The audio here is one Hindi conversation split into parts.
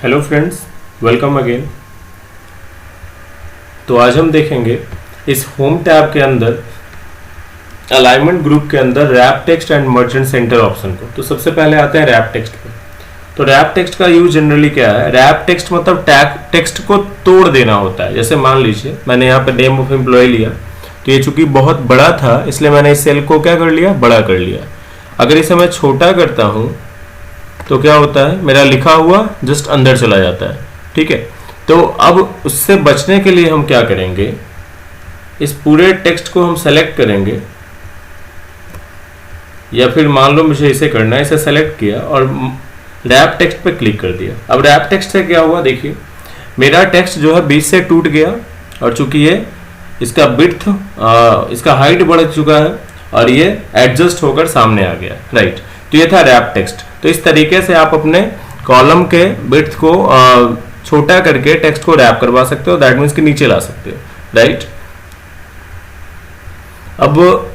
Hello friends, welcome again. तो आज हम देखेंगे इस होम टैब के अंदर अलाइनमेंट ग्रुप के अंदर wrap text and merge centre option को। तो सबसे पहले आते हैं रैप टेक्स्ट पे। तो रैप टेक्स्ट का यूज जनरली क्या है? रैप टेक्स्ट मतलब टेक्स्ट को तोड़ देना होता है। जैसे मान लीजिए मैंने यहाँ पे नेम ऑफ एम्प्लॉय लिया, तो ये चूंकि बहुत बड़ा था इसलिए मैंने इस सेल को क्या कर लिया, बड़ा कर लिया। अगर इसे मैं छोटा करता हूँ तो क्या होता है, मेरा लिखा हुआ जस्ट अंदर चला जाता है। ठीक है, तो अब उससे बचने के लिए हम क्या करेंगे, इस पूरे टेक्स्ट को हम सेलेक्ट करेंगे, या फिर मान लो मुझे इसे करना है, इसे सेलेक्ट किया और रैप टेक्स्ट पे क्लिक कर दिया। अब रैप टेक्स्ट से क्या हुआ, देखिए मेरा टेक्स्ट जो है बीच से टूट गया, और चूंकि ये इसका विड्थ इसका हाइट बढ़ चुका है और ये एडजस्ट होकर सामने आ गया। राइट, तो ये था रैप टेक्स्ट। तो इस तरीके से आप अपने कॉलम के विड्थ को छोटा करके टेक्स्ट को रैप करवा सकते हो, दैट मीन्स कि नीचे ला सकते हो। राइट, अब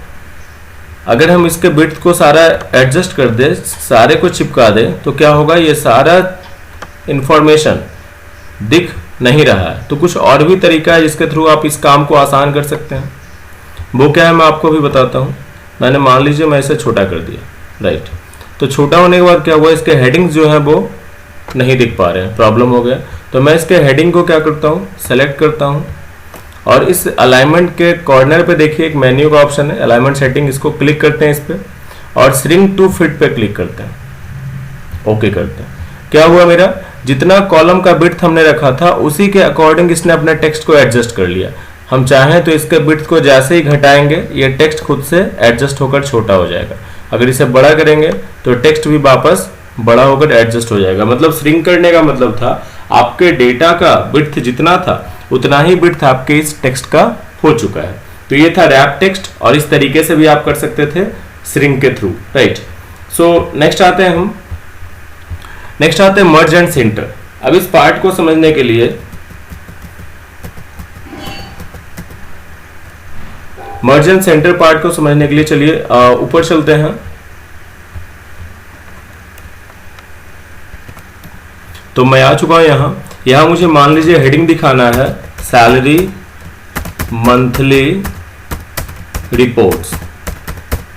अगर हम इसके विड्थ को सारा एडजस्ट कर दे, सारे को चिपका दे, तो क्या होगा, ये सारा इंफॉर्मेशन दिख नहीं रहा है। तो कुछ और भी तरीका है जिसके थ्रू आप इस काम को आसान कर सकते हैं। वो क्या है मैं आपको भी बताता हूं। मैंने मान लीजिए मैं इसे छोटा कर दिया। राइट, तो छोटा होने के बाद क्या हुआ, इसके हेडिंग्स जो है वो नहीं दिख पा रहे हैं, प्रॉब्लम हो गया। तो मैं इसके हेडिंग को क्या करता हूँ, सेलेक्ट करता हूँ, और इस अलाइनमेंट के कॉर्नर पे देखिए एक मेन्यू का ऑप्शन है, अलाइनमेंट सेटिंग, इसको क्लिक करते हैं इस पे, और श्रिंक टू फिट पे क्लिक करते हैं, ओके करते हैं। क्या हुआ, मेरा जितना कॉलम का विड्थ हमने रखा था उसी के अकॉर्डिंग इसने अपने टेक्स्ट को एडजस्ट कर लिया। हम चाहें तो इसके विड्थ को जैसे ही घटाएंगे ये टेक्स्ट खुद से एडजस्ट होकर छोटा हो जाएगा। अगर इसे बड़ा करेंगे तो टेक्स्ट भी वापस बड़ा होकर एडजस्ट हो जाएगा। मतलब श्रिंक करने का मतलब था आपके डेटा का विड्थ जितना था उतना ही विड्थ आपके इस टेक्स्ट का हो चुका है। तो ये था रैप टेक्स्ट, और इस तरीके से भी आप कर सकते थे श्रिंक के थ्रू। राइट, सो नेक्स्ट आते हैं मर्ज एंड सेंटर। अब इस पार्ट को समझने के लिए मर्ज एंड सेंटर पार्ट को समझने के लिए चलिए ऊपर चलते हैं। तो मैं आ चुका हूं यहां मुझे मान लीजिए हेडिंग दिखाना है, सैलरी मंथली रिपोर्ट्स।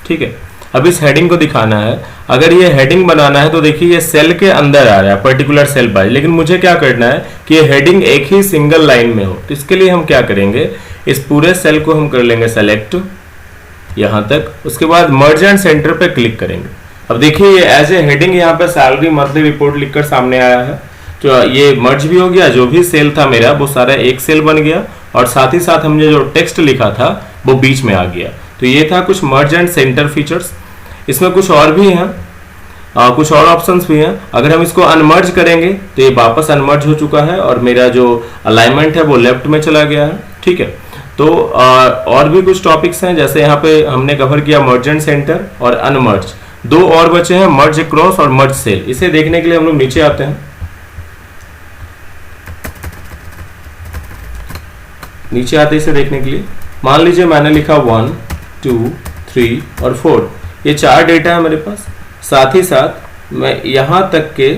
ठीक है, अब इस हेडिंग को दिखाना है। अगर ये हेडिंग बनाना है तो देखिए ये सेल के अंदर आ रहा है, पर्टिकुलर सेल बाय, लेकिन मुझे क्या करना है कि ये हेडिंग एक ही सिंगल लाइन में हो। तो इसके लिए हम क्या करेंगे, इस पूरे सेल को हम कर लेंगे सेलेक्ट यहां तक, उसके बाद मर्ज एंड सेंटर पे क्लिक करेंगे। अब देखिए ये एज ए हेडिंग यहाँ पे सैलरी मंथली रिपोर्ट लिखकर सामने आया है। तो ये मर्ज भी हो गया, जो भी सेल था मेरा वो सारा एक सेल बन गया, और साथ ही साथ हमने जो टेक्स्ट लिखा था वो बीच में आ गया। तो ये था कुछ मर्ज एंड सेंटर फीचर्स। इसमें कुछ और भी हैं, कुछ और ऑप्शंस भी हैं। अगर हम इसको अनमर्ज करेंगे तो ये वापस अनमर्ज हो चुका है और मेरा जो अलाइनमेंट है वो लेफ्ट में चला गया है। ठीक है, तो और भी कुछ टॉपिक्स हैं, जैसे यहाँ पे हमने कवर किया मर्ज एंड सेंटर और अनमर्ज। दो और बचे हैं, मर्ज अक्रॉस और मर्ज सेल। इसे देखने के लिए हम लोग नीचे आते हैं। नीचे आते इसे देखने के लिए मान लीजिए मैंने लिखा 1 2 3 और 4, ये 4 डेटा है मेरे पास। साथ ही साथ मैं यहां तक के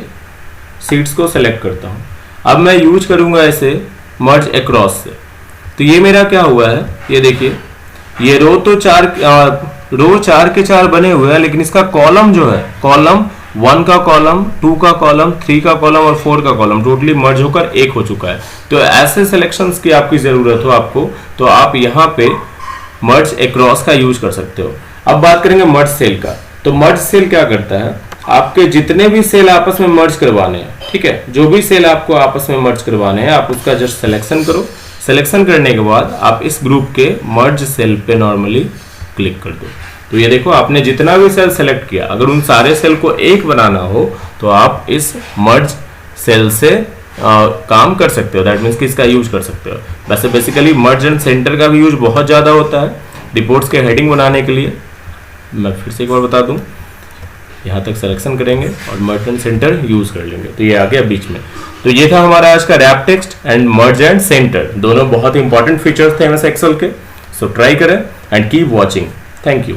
सीट्स को सेलेक्ट करता हूं। अब मैं यूज करूंगा इसे मर्ज अक्रॉस से। तो ये मेरा क्या हुआ है, ये देखिए ये रो तो 4 के 4 बने हुए हैं, लेकिन इसका कॉलम जो है, कॉलम 1 का कॉलम, 2 का कॉलम, 3 का कॉलम और 4 का कॉलम टोटली मर्ज होकर एक हो चुका है। तो ऐसे सिलेक्शंस की आपकी जरूरत हो आपको, तो आप यहाँ पे मर्ज अक्रॉस का यूज कर सकते हो। अब बात करेंगे मर्ज सेल का। तो मर्ज सेल क्या करता है, आपके जितने भी सेल आपस में मर्ज करवाने हैं, ठीक है, जो भी सेल आपको आपस में मर्ज करवाने हैं आप उसका जस्ट सिलेक्शन करो। सिलेक्शन करने के बाद आप इस ग्रुप के मर्ज सेल पे नॉर्मली क्लिक कर दो। तो ये देखो आपने जितना भी सेल सेलेक्ट किया, अगर उन सारे सेल को एक बनाना हो तो आप इस मर्ज सेल से काम कर सकते हो, दैट मीन्स कि इसका यूज कर सकते हो। वैसे बेसिकली मर्ज एंड सेंटर का भी यूज बहुत ज़्यादा होता है रिपोर्ट्स के हेडिंग बनाने के लिए। मैं फिर से एक बार बता दूं, यहाँ तक सिलेक्शन करेंगे और मर्ज एंड सेंटर यूज कर लेंगे, तो ये आ गया बीच में। तो ये था हमारा आज का wrap text and merge and centre, दोनों बहुत इंपॉर्टेंट फीचर्स थे एमएस एक्सेल के। सो ट्राई करें and keep watching. Thank you.